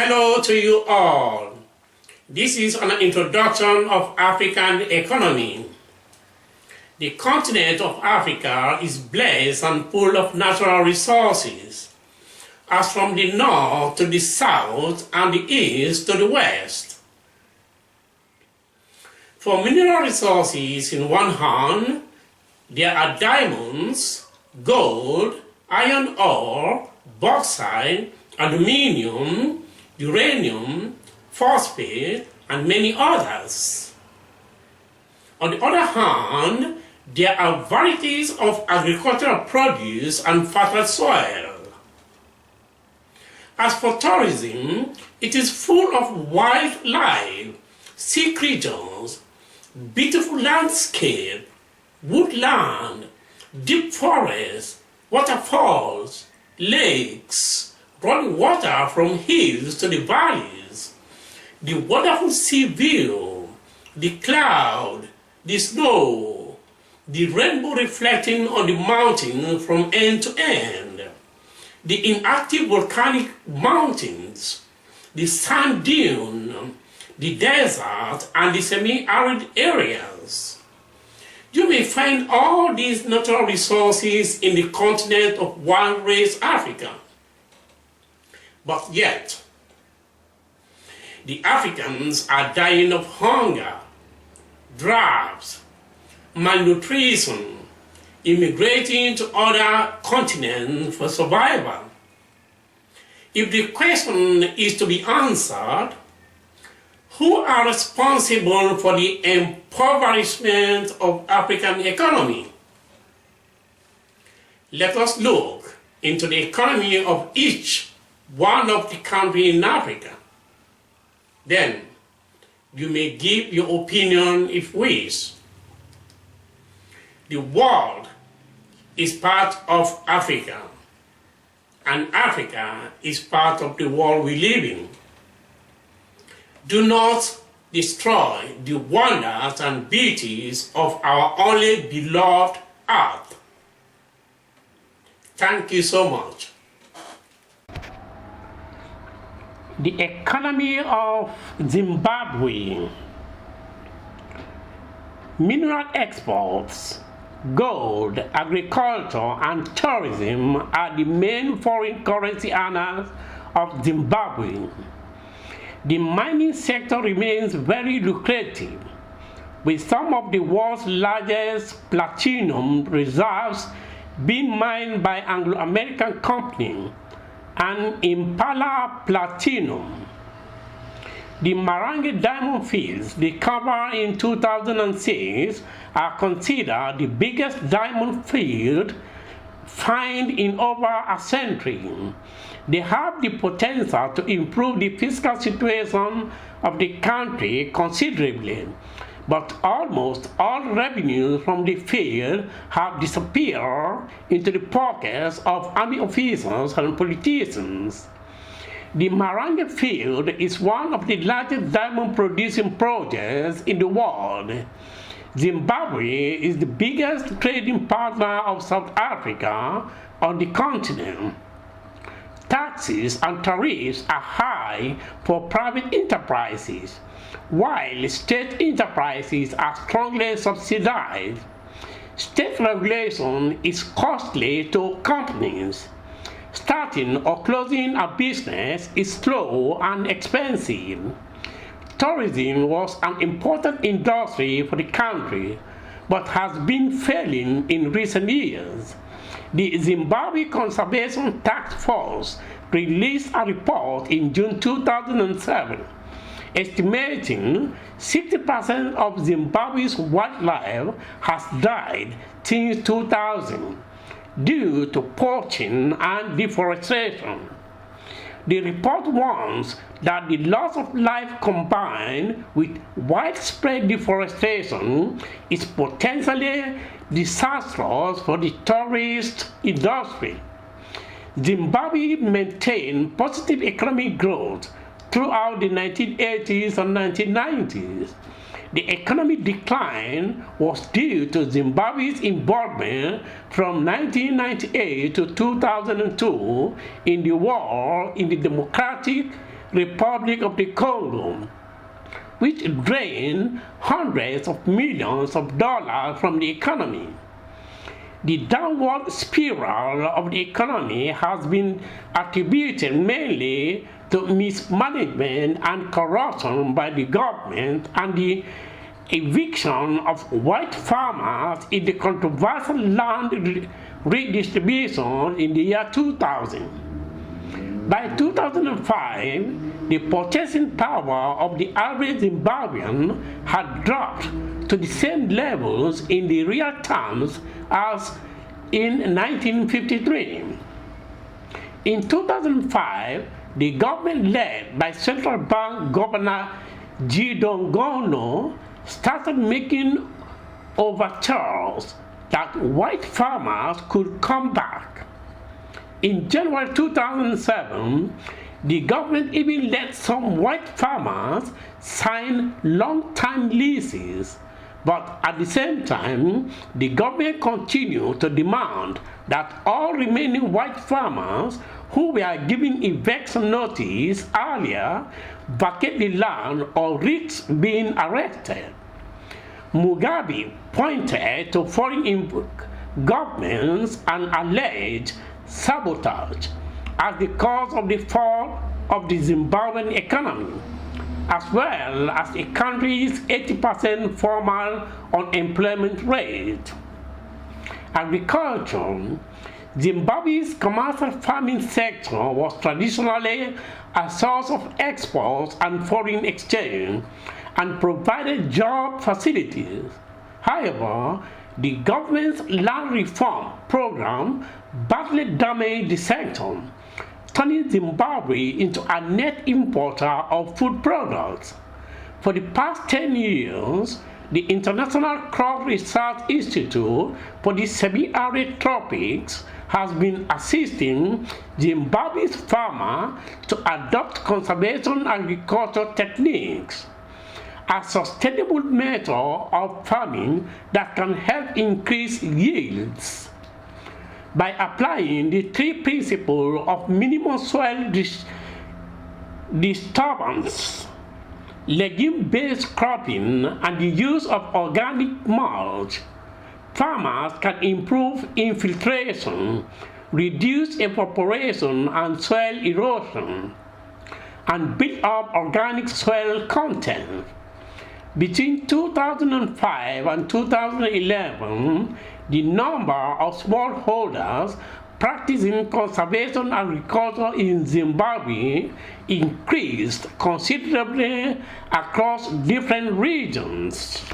Hello to you all. This is an introduction of African economy. The continent of Africa is blessed and full of natural resources, as from the north to the south and the east to the west. For mineral resources in one hand, there are diamonds, gold, iron ore, bauxite, aluminium, uranium, phosphate, and many others. On the other hand, there are varieties of agricultural produce and fertile soil. As for tourism, it is full of wildlife, sea creatures, beautiful landscape, woodland, deep forests, waterfalls, lakes, running water from hills to the valleys, the wonderful sea view, the cloud, the snow, the rainbow reflecting on the mountain from end to end, the inactive volcanic mountains, the sand dune, the desert, and the semi-arid areas. You may find all these natural resources in the continent of one race Africa. But yet, the Africans are dying of hunger, drought, malnutrition, immigrating to other continents for survival. If the question is to be answered, who are responsible for the impoverishment of African economy? Let us look into the economy of each one of the countries in Africa. Then you may give your opinion if wish. The world is part of Africa, and Africa is part of the world we live in. Do not destroy the wonders and beauties of our only beloved earth. Thank you so much. The economy of Zimbabwe. Mineral exports, gold, agriculture, and tourism are the main foreign currency earners of Zimbabwe. The mining sector remains very lucrative, with some of the world's largest platinum reserves being mined by Anglo-American company and Impala Platinum. The Marange diamond fields discovered in 2006 are considered the biggest diamond field find in over a century. They have the potential to improve the fiscal situation of the country considerably, but almost all revenues from the field have disappeared into the pockets of army officers and politicians. The Marange field is one of the largest diamond producing projects in the world. Zimbabwe is the biggest trading partner of South Africa on the continent. Taxes and tariffs are high for private enterprises, while state enterprises are strongly subsidized. State regulation is costly to companies. Starting or closing a business is slow and expensive. Tourism was an important industry for the country, but has been failing in recent years. The Zimbabwe Conservation Task Force released a report in June 2007, estimating 60% of Zimbabwe's wildlife has died since 2000 due to poaching and deforestation. The report warns that the loss of life combined with widespread deforestation is potentially disastrous for the tourist industry. Zimbabwe maintained positive economic growth throughout the 1980s and 1990s. The economic decline was due to Zimbabwe's involvement from 1998 to 2002 in the war in the Democratic Republic of the Congo, which drained hundreds of millions of dollars from the economy. The downward spiral of the economy has been attributed mainly to mismanagement and corruption by the government and the eviction of white farmers in the controversial land redistribution in the year 2000. By 2005, the purchasing power of the average Zimbabwean had dropped to the same levels in the real terms as in 1953. In 2005, the government led by Central Bank Governor Gono started making overtures that white farmers could come back. In January 2007, the government even let some white farmers sign long-term leases, but at the same time, the government continued to demand that all remaining white farmers who were given eviction notice earlier vacate the land or risk being arrested. Mugabe pointed to foreign governments and alleged sabotage as the cause of the fall of the Zimbabwean economy, as well as the country's 80% formal unemployment rate. Agriculture. Zimbabwe's commercial farming sector was traditionally a source of exports and foreign exchange and provided job facilities. However, the government's land reform program badly damaged the sector, turning Zimbabwe into a net importer of food products. For the past 10 years, the International Crop Research Institute for the Semi-Arid Tropics has been assisting Zimbabwe's farmers to adopt conservation agriculture techniques, a sustainable method of farming that can help increase yields. By applying the three principles of minimum soil disturbance, legume-based cropping, and the use of organic mulch, farmers can improve infiltration, reduce evaporation and soil erosion, and build up organic soil content. Between 2005 and 2011, the number of smallholders practicing conservation agriculture in Zimbabwe increased considerably across different regions.